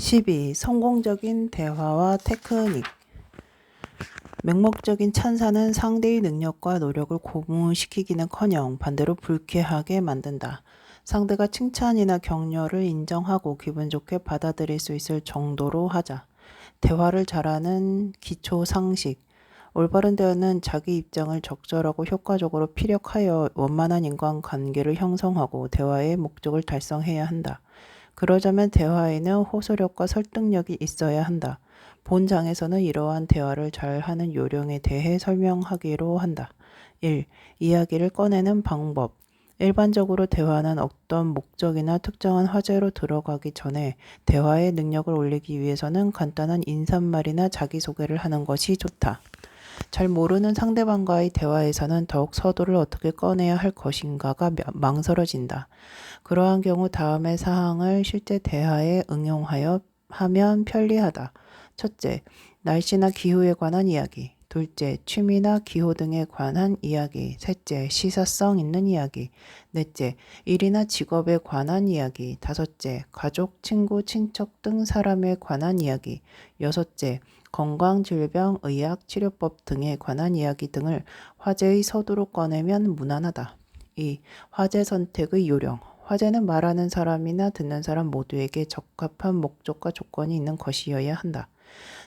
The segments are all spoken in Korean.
12. 성공적인 대화와 테크닉. 맹목적인 찬사는 상대의 능력과 노력을 고무시키기는커녕 반대로 불쾌하게 만든다. 상대가 칭찬이나 격려를 인정하고 기분 좋게 받아들일 수 있을 정도로 하자. 대화를 잘하는 기초 상식. 올바른 대화는 자기 입장을 적절하고 효과적으로 피력하여 원만한 인간관계를 형성하고 대화의 목적을 달성해야 한다. 그러자면 대화에는 호소력과 설득력이 있어야 한다. 본장에서는 이러한 대화를 잘하는 요령에 대해 설명하기로 한다. 1. 이야기를 꺼내는 방법. 일반적으로 대화는 어떤 목적이나 특정한 화제로 들어가기 전에 대화의 능력을 올리기 위해서는 간단한 인사말이나 자기소개를 하는 것이 좋다. 잘 모르는 상대방과의 대화에서는 더욱 서두를 어떻게 꺼내야 할 것인가가 망설여진다. 그러한 경우 다음의 사항을 실제 대화에 응용하여 하면 편리하다. 첫째, 날씨나 기후에 관한 이야기. 둘째, 취미나 기호 등에 관한 이야기. 셋째, 시사성 있는 이야기. 넷째, 일이나 직업에 관한 이야기. 다섯째, 가족, 친구, 친척 등 사람에 관한 이야기. 여섯째, 건강, 질병, 의학, 치료법 등에 관한 이야기 등을 화제의 서두로 꺼내면 무난하다. 2. 화제 선택의 요령. 화제는 말하는 사람이나 듣는 사람 모두에게 적합한 목적과 조건이 있는 것이어야 한다.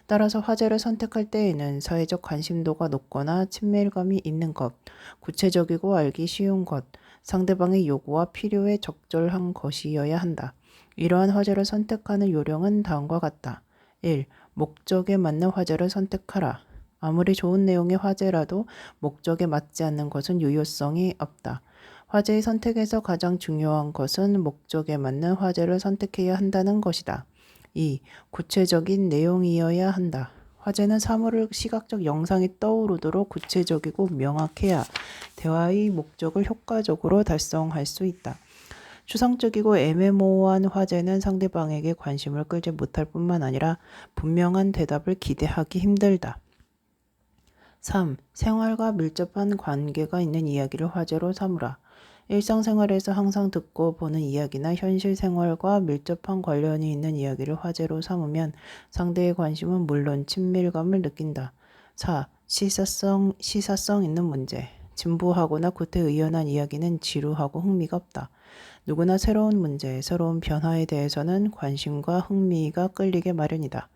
따라서 화제를 선택할 때에는 사회적 관심도가 높거나 친밀감이 있는 것, 구체적이고 알기 쉬운 것, 상대방의 요구와 필요에 적절한 것이어야 한다. 이러한 화제를 선택하는 요령은 다음과 같다. 1. 목적에 맞는 화제를 선택하라. 아무리 좋은 내용의 화제라도 목적에 맞지 않는 것은 유효성이 없다. 화제의 선택에서 가장 중요한 것은 목적에 맞는 화제를 선택해야 한다는 것이다. 2. 구체적인 내용이어야 한다. 화제는 사물을 시각적 영상이 떠오르도록 구체적이고 명확해야 대화의 목적을 효과적으로 달성할 수 있다. 추상적이고 애매모호한 화제는 상대방에게 관심을 끌지 못할 뿐만 아니라 분명한 대답을 기대하기 힘들다. 3. 생활과 밀접한 관계가 있는 이야기를 화제로 삼으라. 일상생활에서 항상 듣고 보는 이야기나 현실 생활과 밀접한 관련이 있는 이야기를 화제로 삼으면 상대의 관심은 물론 친밀감을 느낀다. 4. 시사성 있는 문제. 진부하거나 구태의연한 이야기는 지루하고 흥미가 없다. 누구나 새로운 문제, 새로운 변화에 대해서는 관심과 흥미가 끌리게 마련이다.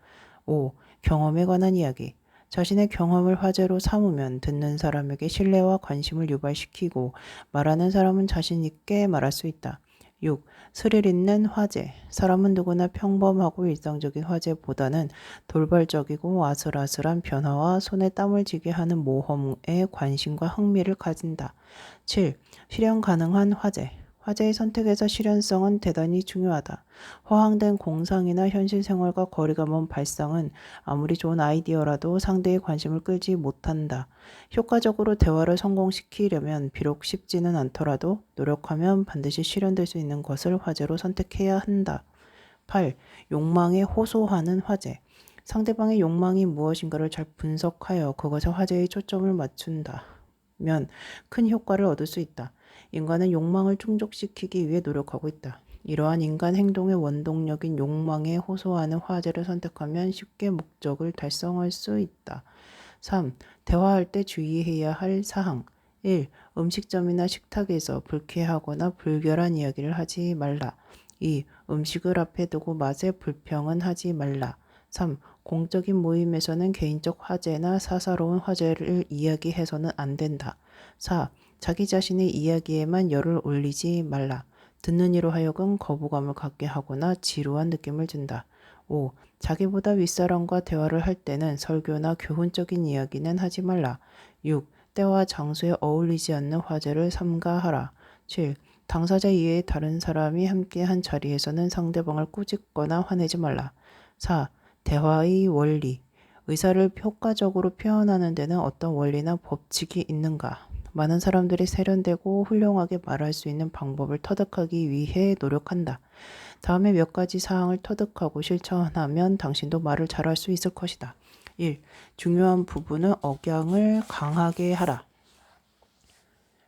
5. 경험에 관한 이야기. 자신의 경험을 화제로 삼으면 듣는 사람에게 신뢰와 관심을 유발시키고 말하는 사람은 자신 있게 말할 수 있다. 6. 스릴 있는 화제. 사람은 누구나 평범하고 일상적인 화제보다는 돌발적이고 아슬아슬한 변화와 손에 땀을 쥐게 하는 모험에 관심과 흥미를 가진다. 7. 실현 가능한 화제. 화제의 선택에서 실현성은 대단히 중요하다. 허황된 공상이나 현실 생활과 거리가 먼 발상은 아무리 좋은 아이디어라도 상대의 관심을 끌지 못한다. 효과적으로 대화를 성공시키려면 비록 쉽지는 않더라도 노력하면 반드시 실현될 수 있는 것을 화제로 선택해야 한다. 8. 욕망에 호소하는 화제. 상대방의 욕망이 무엇인가를 잘 분석하여 그것에 화제의 초점을 맞춘다면 큰 효과를 얻을 수 있다. 인간은 욕망을 충족시키기 위해 노력하고 있다. 이러한 인간 행동의 원동력인 욕망에 호소하는 화제를 선택하면 쉽게 목적을 달성할 수 있다. 3. 대화할 때 주의해야 할 사항. 1. 음식점이나 식탁에서 불쾌하거나 불결한 이야기를 하지 말라. 2. 음식을 앞에 두고 맛에 불평은 하지 말라. 3. 공적인 모임에서는 개인적 화제나 사사로운 화제를 이야기해서는 안 된다. 4. 자기 자신의 이야기에만 열을 올리지 말라. 듣는 이로 하여금 거부감을 갖게 하거나 지루한 느낌을 준다. 5. 자기보다 윗사람과 대화를 할 때는 설교나 교훈적인 이야기는 하지 말라. 6. 때와 장소에 어울리지 않는 화제를 삼가하라. 7. 당사자 이외에 다른 사람이 함께한 자리에서는 상대방을 꾸짖거나 화내지 말라. 4. 대화의 원리. 의사를 효과적으로 표현하는 데는 어떤 원리나 법칙이 있는가? 많은 사람들이 세련되고 훌륭하게 말할 수 있는 방법을 터득하기 위해 노력한다. 다음에 몇 가지 사항을 터득하고 실천하면 당신도 말을 잘할 수 있을 것이다. 1. 중요한 부분은 억양을 강하게 하라.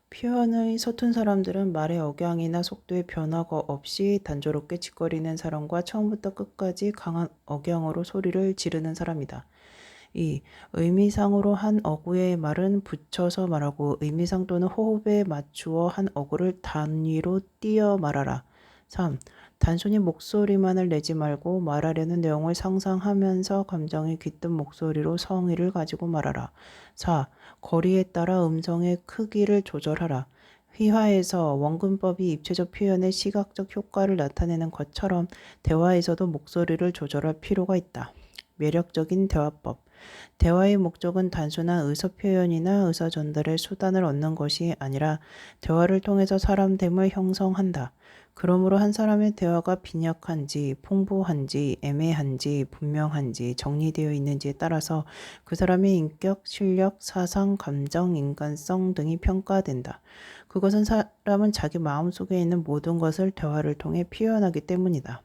표현의 서툰 사람들은 말의 억양이나 속도의 변화가 없이 단조롭게 짓거리는 사람과 처음부터 끝까지 강한 억양으로 소리를 지르는 사람이다. 2. 의미상으로 한 어구의 말은 붙여서 말하고 의미상 또는 호흡에 맞추어 한 어구를 단위로 띄어 말하라. 3. 단순히 목소리만을 내지 말고 말하려는 내용을 상상하면서 감정이 깃든 목소리로 성의를 가지고 말하라. 4. 거리에 따라 음성의 크기를 조절하라. 회화에서 원근법이 입체적 표현의 시각적 효과를 나타내는 것처럼 대화에서도 목소리를 조절할 필요가 있다. 매력적인 대화법. 대화의 목적은 단순한 의사 표현이나 의사 전달의 수단을 얻는 것이 아니라 대화를 통해서 사람됨을 형성한다. 그러므로 한 사람의 대화가 빈약한지, 풍부한지, 애매한지, 분명한지, 정리되어 있는지에 따라서 그 사람의 인격, 실력, 사상, 감정, 인간성 등이 평가된다. 그것은 사람은 자기 마음속에 있는 모든 것을 대화를 통해 표현하기 때문이다.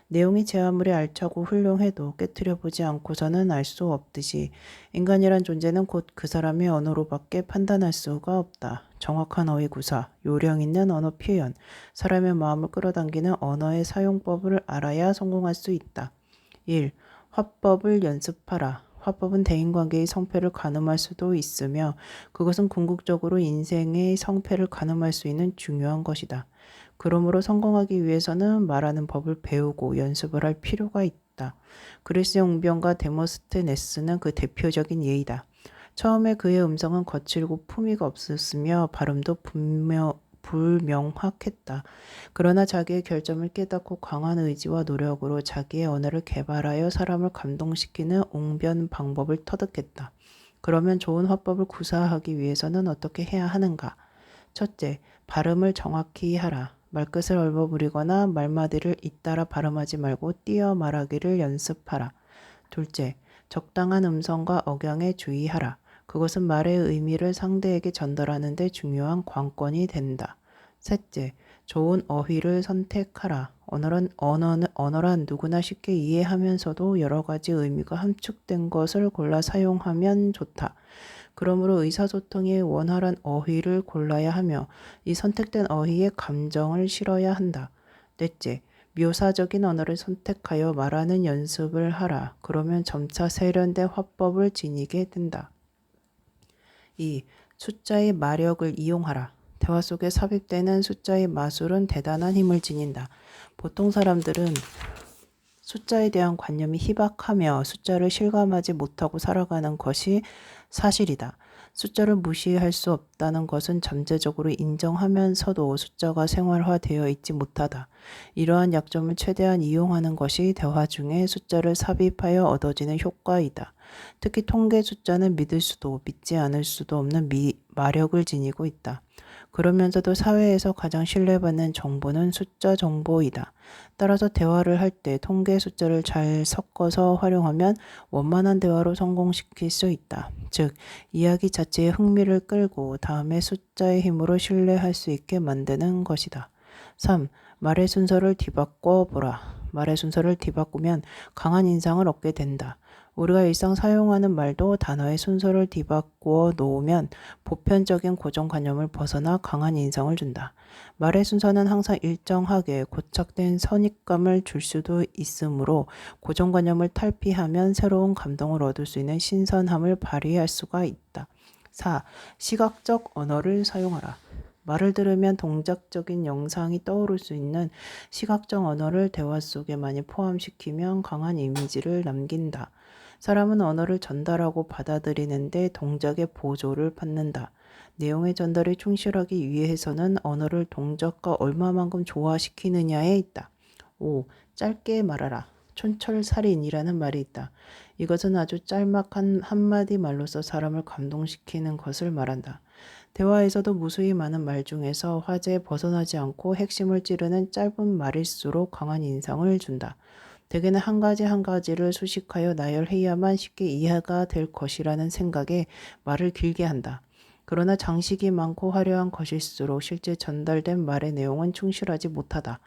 내용이 제 아무리 알차고 훌륭해도 깨트려보지 않고서는 알 수 없듯이 인간이란 존재는 곧 그 사람의 언어로밖에 판단할 수가 없다. 정확한 어휘 구사, 요령 있는 언어 표현, 사람의 마음을 끌어당기는 언어의 사용법을 알아야 성공할 수 있다. 1. 화법을 연습하라. 화법은 대인관계의 성패를 가늠할 수도 있으며 그것은 궁극적으로 인생의 성패를 가늠할 수 있는 중요한 것이다. 그러므로 성공하기 위해서는 말하는 법을 배우고 연습을 할 필요가 있다. 그리스의 웅변가 데모스테네스는 그 대표적인 예이다. 처음에 그의 음성은 거칠고 품위가 없었으며 발음도 불명확했다. 그러나 자기의 결점을 깨닫고 강한 의지와 노력으로 자기의 언어를 개발하여 사람을 감동시키는 웅변 방법을 터득했다. 그러면 좋은 화법을 구사하기 위해서는 어떻게 해야 하는가? 첫째, 발음을 정확히 하라. 말끝을 얼버무리거나 말마디를 잇따라 발음하지 말고 띄어 말하기를 연습하라. 둘째, 적당한 음성과 억양에 주의하라. 그것은 말의 의미를 상대에게 전달하는 데 중요한 관건이 된다. 셋째, 좋은 어휘를 선택하라. 언어란 누구나 쉽게 이해하면서도 여러 가지 의미가 함축된 것을 골라 사용하면 좋다. 그러므로 의사소통에 원활한 어휘를 골라야 하며 이 선택된 어휘에 감정을 실어야 한다. 넷째, 묘사적인 언어를 선택하여 말하는 연습을 하라. 그러면 점차 세련된 화법을 지니게 된다. 2. 숫자의 마력을 이용하라. 대화 속에 삽입되는 숫자의 마술은 대단한 힘을 지닌다. 보통 사람들은 숫자에 대한 관념이 희박하며 숫자를 실감하지 못하고 살아가는 것이 사실이다. 숫자를 무시할 수 없다는 것은 잠재적으로 인정하면서도 숫자가 생활화되어 있지 못하다. 이러한 약점을 최대한 이용하는 것이 대화 중에 숫자를 삽입하여 얻어지는 효과이다. 특히 통계 숫자는 믿을 수도 믿지 않을 수도 없는 마력을 지니고 있다. 그러면서도 사회에서 가장 신뢰받는 정보는 숫자 정보이다. 따라서 대화를 할 때 통계 숫자를 잘 섞어서 활용하면 원만한 대화로 성공시킬 수 있다. 즉, 이야기 자체의 흥미를 끌고 다음에 숫자의 힘으로 신뢰할 수 있게 만드는 것이다. 3. 말의 순서를 뒤바꿔 보라. 말의 순서를 뒤바꾸면 강한 인상을 얻게 된다. 우리가 일상 사용하는 말도 단어의 순서를 뒤바꾸어 놓으면 보편적인 고정관념을 벗어나 강한 인상을 준다. 말의 순서는 항상 일정하게 고착된 선입감을 줄 수도 있으므로 고정관념을 탈피하면 새로운 감동을 얻을 수 있는 신선함을 발휘할 수가 있다. 4. 시각적 언어를 사용하라. 말을 들으면 동작적인 영상이 떠오를 수 있는 시각적 언어를 대화 속에 많이 포함시키면 강한 이미지를 남긴다. 사람은 언어를 전달하고 받아들이는데 동작의 보조를 받는다. 내용의 전달에 충실하기 위해서는 언어를 동작과 얼마만큼 조화시키느냐에 있다. 5. 짧게 말하라. 촌철살인이라는 말이 있다. 이것은 아주 짤막한 한마디 말로써 사람을 감동시키는 것을 말한다. 대화에서도 무수히 많은 말 중에서 화제에 벗어나지 않고 핵심을 찌르는 짧은 말일수록 강한 인상을 준다. 대개는 한 가지 한 가지를 수식하여 나열해야만 쉽게 이해가 될 것이라는 생각에 말을 길게 한다. 그러나 장식이 많고 화려한 것일수록 실제 전달된 말의 내용은 충실하지 못하다.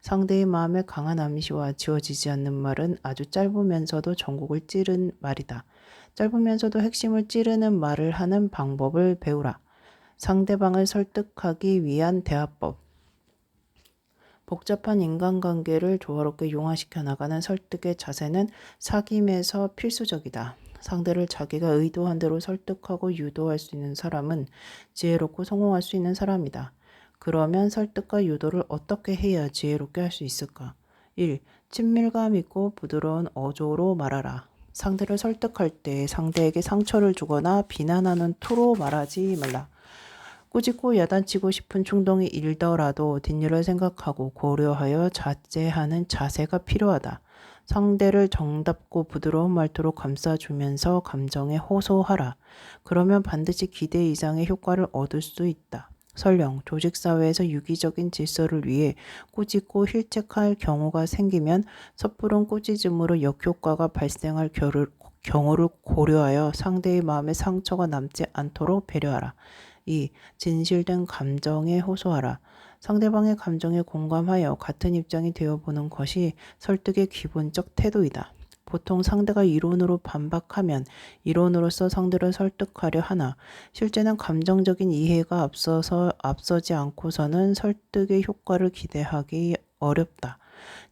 상대의 마음에 강한 암시와 지워지지 않는 말은 아주 짧으면서도 전곡을 찌른 말이다. 짧으면서도 핵심을 찌르는 말을 하는 방법을 배우라. 상대방을 설득하기 위한 대화법. 복잡한 인간관계를 조화롭게 융화시켜 나가는 설득의 자세는 사귐에서 필수적이다. 상대를 자기가 의도한 대로 설득하고 유도할 수 있는 사람은 지혜롭고 성공할 수 있는 사람이다. 그러면 설득과 유도를 어떻게 해야 지혜롭게 할 수 있을까? 1. 친밀감 있고 부드러운 어조로 말하라. 상대를 설득할 때 상대에게 상처를 주거나 비난하는 투로 말하지 말라. 꾸짖고 야단치고 싶은 충동이 일더라도 뒷일을 생각하고 고려하여 자제하는 자세가 필요하다. 상대를 정답고 부드러운 말투로 감싸주면서 감정에 호소하라. 그러면 반드시 기대 이상의 효과를 얻을 수 있다. 설령 조직사회에서 유기적인 질서를 위해 꾸짖고 힐책할 경우가 생기면 섣부른 꾸짖음으로 역효과가 발생할 경우를 고려하여 상대의 마음에 상처가 남지 않도록 배려하라. 2. 진실된 감정에 호소하라. 상대방의 감정에 공감하여 같은 입장이 되어보는 것이 설득의 기본적 태도이다. 보통 상대가 이론으로 반박하면 이론으로서 상대를 설득하려 하나 실제는 감정적인 이해가 앞서지 않고서는 설득의 효과를 기대하기 어렵다.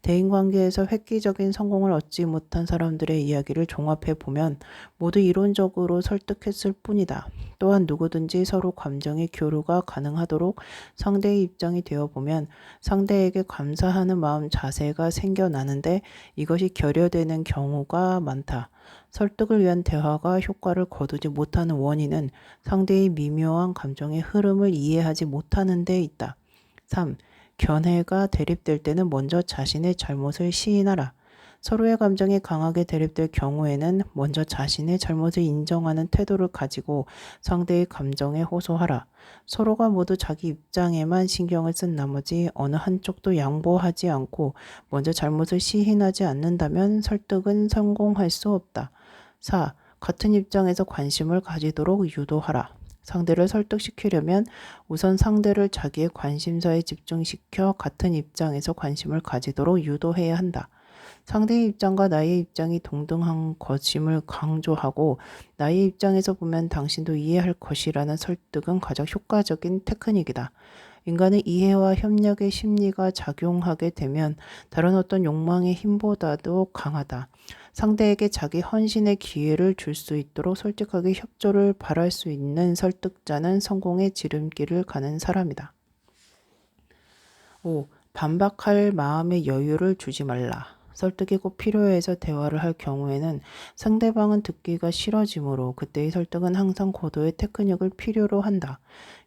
대인관계에서 획기적인 성공을 얻지 못한 사람들의 이야기를 종합해 보면 모두 이론적으로 설득했을 뿐이다. 또한 누구든지 서로 감정의 교류가 가능하도록 상대의 입장이 되어보면 상대에게 감사하는 마음 자세가 생겨나는데 이것이 결여되는 경우가 많다. 설득을 위한 대화가 효과를 거두지 못하는 원인은 상대의 미묘한 감정의 흐름을 이해하지 못하는 데 있다. 3. 견해가 대립될 때는 먼저 자신의 잘못을 시인하라. 서로의 감정이 강하게 대립될 경우에는 먼저 자신의 잘못을 인정하는 태도를 가지고 상대의 감정에 호소하라. 서로가 모두 자기 입장에만 신경을 쓴 나머지 어느 한쪽도 양보하지 않고 먼저 잘못을 시인하지 않는다면 설득은 성공할 수 없다. 4. 같은 입장에서 관심을 가지도록 유도하라. 상대를 설득시키려면 우선 상대를 자기의 관심사에 집중시켜 같은 입장에서 관심을 가지도록 유도해야 한다. 상대의 입장과 나의 입장이 동등한 것임을 강조하고 나의 입장에서 보면 당신도 이해할 것이라는 설득은 가장 효과적인 테크닉이다. 인간은 이해와 협력의 심리가 작용하게 되면 다른 어떤 욕망의 힘보다도 강하다. 상대에게 자기 헌신의 기회를 줄 수 있도록 솔직하게 협조를 바랄 수 있는 설득자는 성공의 지름길을 가는 사람이다. 5. 반박할 마음의 여유를 주지 말라. 설득이 꼭 필요해서 대화를 할 경우에는 상대방은 듣기가 싫어지므로 그때의 설득은 항상 고도의 테크닉을 필요로 한다.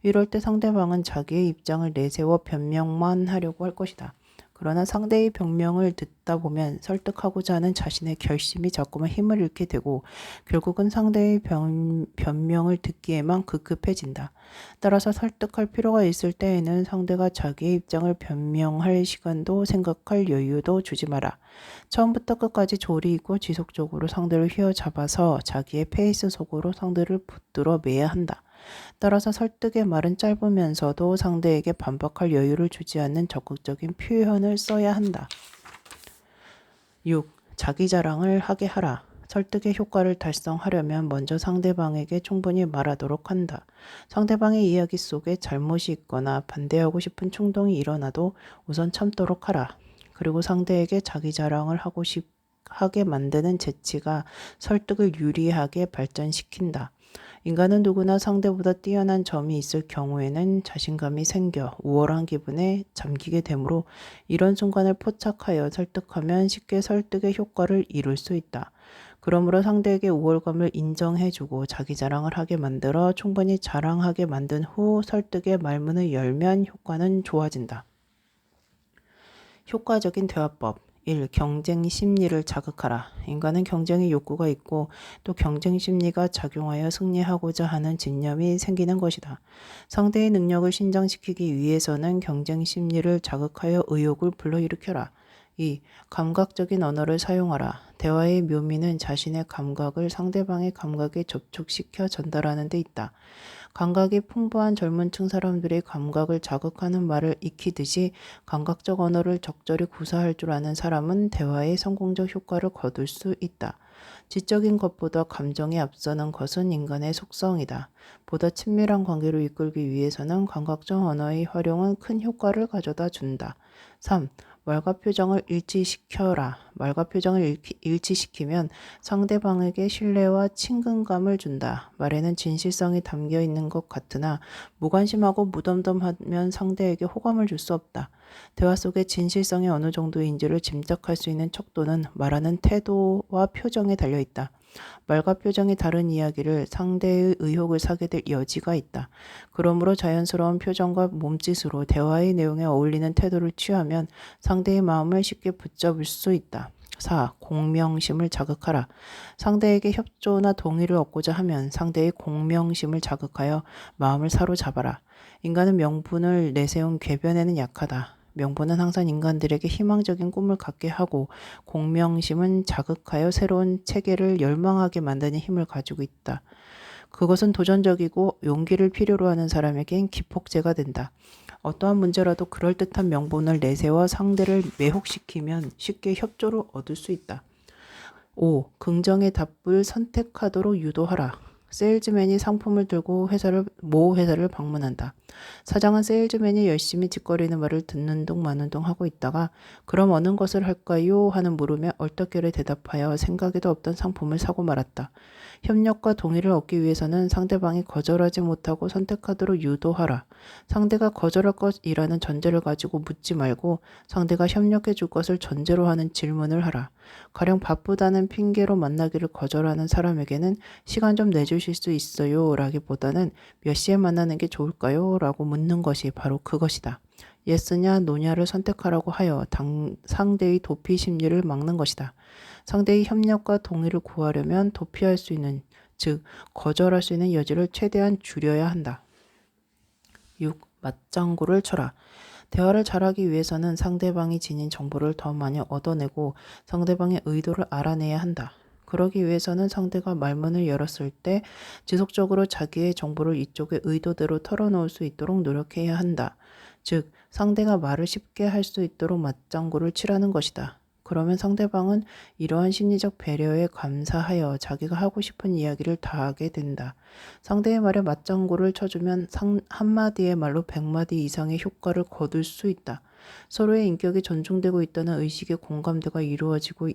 이럴 때 상대방은 자기의 입장을 내세워 변명만 하려고 할 것이다. 그러나 상대의 변명을 듣다 보면 설득하고자 하는 자신의 결심이 자꾸만 힘을 잃게 되고 결국은 상대의 변명을 듣기에만 급급해진다. 따라서 설득할 필요가 있을 때에는 상대가 자기의 입장을 변명할 시간도 생각할 여유도 주지 마라. 처음부터 끝까지 조리 있고 지속적으로 상대를 휘어잡아서 자기의 페이스 속으로 상대를 붙들어 매야 한다. 따라서 설득의 말은 짧으면서도 상대에게 반박할 여유를 주지 않는 적극적인 표현을 써야 한다. 6. 자기 자랑을 하게 하라. 설득의 효과를 달성하려면 먼저 상대방에게 충분히 말하도록 한다. 상대방의 이야기 속에 잘못이 있거나 반대하고 싶은 충동이 일어나도 우선 참도록 하라. 그리고 상대에게 자기 자랑을 하게 만드는 재치가 설득을 유리하게 발전시킨다. 인간은 누구나 상대보다 뛰어난 점이 있을 경우에는 자신감이 생겨 우월한 기분에 잠기게 되므로 이런 순간을 포착하여 설득하면 쉽게 설득의 효과를 이룰 수 있다. 그러므로 상대에게 우월감을 인정해주고 자기 자랑을 하게 만들어 충분히 자랑하게 만든 후 설득의 말문을 열면 효과는 좋아진다. 효과적인 대화법. 1. 경쟁 심리를 자극하라. 인간은 경쟁의 욕구가 있고 또 경쟁 심리가 작용하여 승리하고자 하는 집념이 생기는 것이다. 상대의 능력을 신장시키기 위해서는 경쟁 심리를 자극하여 의욕을 불러일으켜라. 2. 감각적인 언어를 사용하라. 대화의 묘미는 자신의 감각을 상대방의 감각에 접촉시켜 전달하는 데 있다. 감각이 풍부한 젊은 층 사람들의 감각을 자극하는 말을 익히듯이 감각적 언어를 적절히 구사할 줄 아는 사람은 대화의 성공적 효과를 거둘 수 있다. 지적인 것보다 감정이 앞서는 것은 인간의 속성이다. 보다 친밀한 관계로 이끌기 위해서는 감각적 언어의 활용은 큰 효과를 가져다 준다. 3. 말과 표정을 일치시켜라. 말과 표정을 일치시키면 상대방에게 신뢰와 친근감을 준다. 말에는 진실성이 담겨 있는 것 같으나 무관심하고 무덤덤하면 상대에게 호감을 줄 수 없다. 대화 속에 진실성이 어느 정도인지를 짐작할 수 있는 척도는 말하는 태도와 표정에 달려 있다. 말과 표정이 다른 이야기를 상대의 의혹을 사게 될 여지가 있다. 그러므로 자연스러운 표정과 몸짓으로 대화의 내용에 어울리는 태도를 취하면 상대의 마음을 쉽게 붙잡을 수 있다. 4. 공명심을 자극하라. 상대에게 협조나 동의를 얻고자 하면 상대의 공명심을 자극하여 마음을 사로잡아라. 인간은 명분을 내세운 궤변에는 약하다. 명분은 항상 인간들에게 희망적인 꿈을 갖게 하고 공명심은 자극하여 새로운 체계를 열망하게 만드는 힘을 가지고 있다. 그것은 도전적이고 용기를 필요로 하는 사람에겐 기폭제가 된다. 어떠한 문제라도 그럴듯한 명분을 내세워 상대를 매혹시키면 쉽게 협조를 얻을 수 있다. 5. 긍정의 답을 선택하도록 유도하라. 세일즈맨이 상품을 들고 모 회사를 방문한다. 사장은 세일즈맨이 열심히 짓거리는 말을 듣는 둥 마는 둥 하고 있다가 그럼 어느 것을 할까요? 하는 물음에 얼떨결에 대답하여 생각에도 없던 상품을 사고 말았다. 협력과 동의를 얻기 위해서는 상대방이 거절하지 못하고 선택하도록 유도하라. 상대가 거절할 것이라는 전제를 가지고 묻지 말고 상대가 협력해 줄 것을 전제로 하는 질문을 하라. 가령 바쁘다는 핑계로 만나기를 거절하는 사람에게는 시간 좀 내주실 수 있어요? 라기보다는 몇 시에 만나는 게 좋을까요? 라고 묻는 것이 바로 그것이다. 예스냐 노냐를 선택하라고 하여 상대의 도피 심리를 막는 것이다. 상대의 협력과 동의를 구하려면 도피할 수 있는, 즉 거절할 수 있는 여지를 최대한 줄여야 한다. 6. 맞장구를 쳐라. 대화를 잘하기 위해서는 상대방이 지닌 정보를 더 많이 얻어내고 상대방의 의도를 알아내야 한다. 그러기 위해서는 상대가 말문을 열었을 때 지속적으로 자기의 정보를 이쪽의 의도대로 털어놓을 수 있도록 노력해야 한다. 즉, 상대가 말을 쉽게 할 수 있도록 맞장구를 치라는 것이다. 그러면 상대방은 이러한 심리적 배려에 감사하여 자기가 하고 싶은 이야기를 다 하게 된다. 상대의 말에 맞장구를 쳐주면 한마디의 말로 100마디 이상의 효과를 거둘 수 있다. 서로의 인격이 존중되고 있다는 의식의 공감대가 이루어지고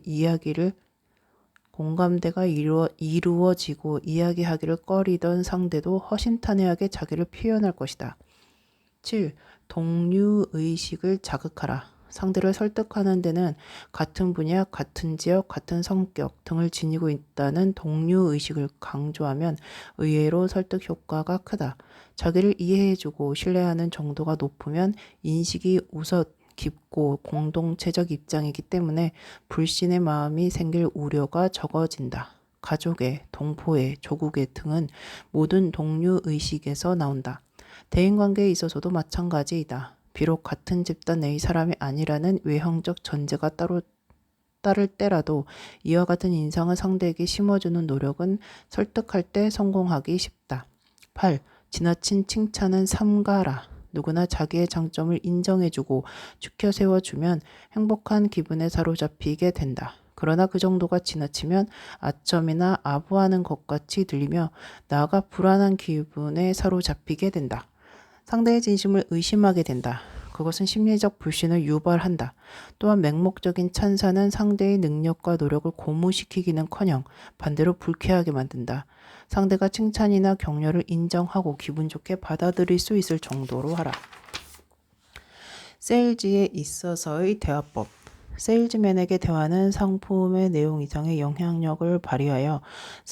이야기하기를 꺼리던 상대도 허심탄회하게 자기를 표현할 것이다. 7. 동료의식을 자극하라. 상대를 설득하는 데는 같은 분야, 같은 지역, 같은 성격 등을 지니고 있다는 동료의식을 강조하면 의외로 설득 효과가 크다. 자기를 이해해주고 신뢰하는 정도가 높으면 인식이 우선 깊고 공동체적 입장이기 때문에 불신의 마음이 생길 우려가 적어진다. 가족애, 동포애, 조국애 등은 모든 동료의식에서 나온다. 대인관계에 있어서도 마찬가지이다. 비록 같은 집단 내의 사람이 아니라는 외형적 전제가 따를 때라도 이와 같은 인상을 상대에게 심어주는 노력은 설득할 때 성공하기 쉽다. 8. 지나친 칭찬은 삼가라. 누구나 자기의 장점을 인정해주고 추켜 세워주면 행복한 기분에 사로잡히게 된다. 그러나 그 정도가 지나치면 아첨이나 아부하는 것 같이 들리며 나아가 불안한 기분에 사로잡히게 된다. 상대의 진심을 의심하게 된다. 그것은 심리적 불신을 유발한다. 또한 맹목적인 찬사는 상대의 능력과 노력을 고무시키기는커녕 반대로 불쾌하게 만든다. 상대가 칭찬이나 격려를 인정하고 기분 좋게 받아들일 수 있을 정도로 하라. 세일즈에 있어서의 대화법. 세일즈맨에게 대화는 상품의 내용 이상의 영향력을 발휘하여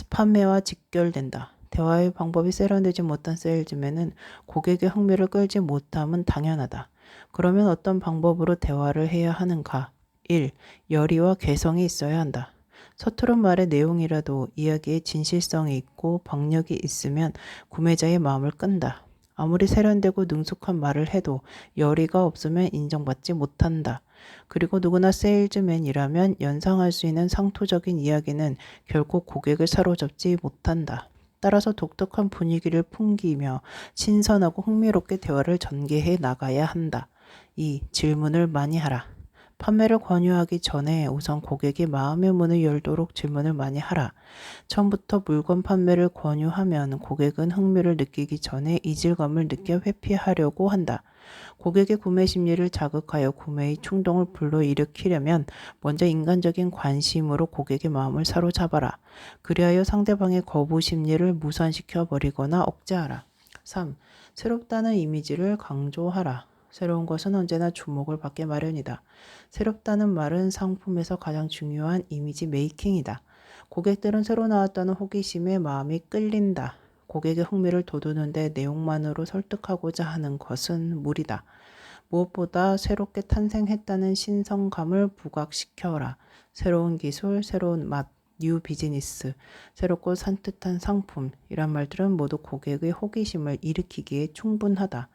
판매와 직결된다. 대화의 방법이 세련되지 못한 세일즈맨은 고객의 흥미를 끌지 못함은 당연하다. 그러면 어떤 방법으로 대화를 해야 하는가? 1. 열의와 개성이 있어야 한다. 서투른 말의 내용이라도 이야기에 진실성이 있고 박력이 있으면 구매자의 마음을 끈다. 아무리 세련되고 능숙한 말을 해도 열의가 없으면 인정받지 못한다. 그리고 누구나 세일즈맨이라면 연상할 수 있는 상투적인 이야기는 결코 고객을 사로잡지 못한다. 따라서 독특한 분위기를 풍기며 신선하고 흥미롭게 대화를 전개해 나가야 한다. 2. 질문을 많이 하라. 판매를 권유하기 전에 우선 고객이 마음의 문을 열도록 질문을 많이 하라. 처음부터 물건 판매를 권유하면 고객은 흥미를 느끼기 전에 이질감을 느껴 회피하려고 한다. 고객의 구매 심리를 자극하여 구매의 충동을 불러일으키려면 먼저 인간적인 관심으로 고객의 마음을 사로잡아라. 그리하여 상대방의 거부 심리를 무산시켜 버리거나 억제하라. 3. 새롭다는 이미지를 강조하라. 새로운 것은 언제나 주목을 받게 마련이다. 새롭다는 말은 상품에서 가장 중요한 이미지 메이킹이다. 고객들은 새로 나왔다는 호기심에 마음이 끌린다. 고객의 흥미를 돋우는데 내용만으로 설득하고자 하는 것은 무리다. 무엇보다 새롭게 탄생했다는 신선감을 부각시켜라. 새로운 기술, 새로운 맛, 뉴 비즈니스, 새롭고 산뜻한 상품 이란 말들은 모두 고객의 호기심을 일으키기에 충분하다.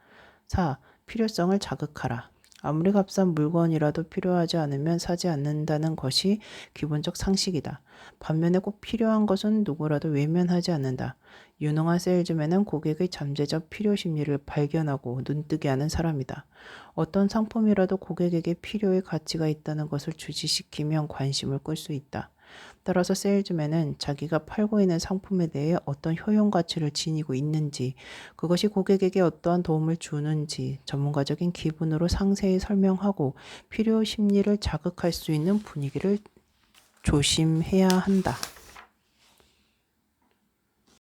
4. 필요성을 자극하라. 아무리 값싼 물건이라도 필요하지 않으면 사지 않는다는 것이 기본적 상식이다. 반면에 꼭 필요한 것은 누구라도 외면하지 않는다. 유능한 세일즈맨은 고객의 잠재적 필요 심리를 발견하고 눈뜨게 하는 사람이다. 어떤 상품이라도 고객에게 필요의 가치가 있다는 것을 주지시키면 관심을 끌 수 있다. 따라서 세일즈맨은 자기가 팔고 있는 상품에 대해 어떤 효용 가치를 지니고 있는지, 그것이 고객에게 어떠한 도움을 주는지 전문가적인 기분으로 상세히 설명하고 필요 심리를 자극할 수 있는 분위기를 조심해야 한다.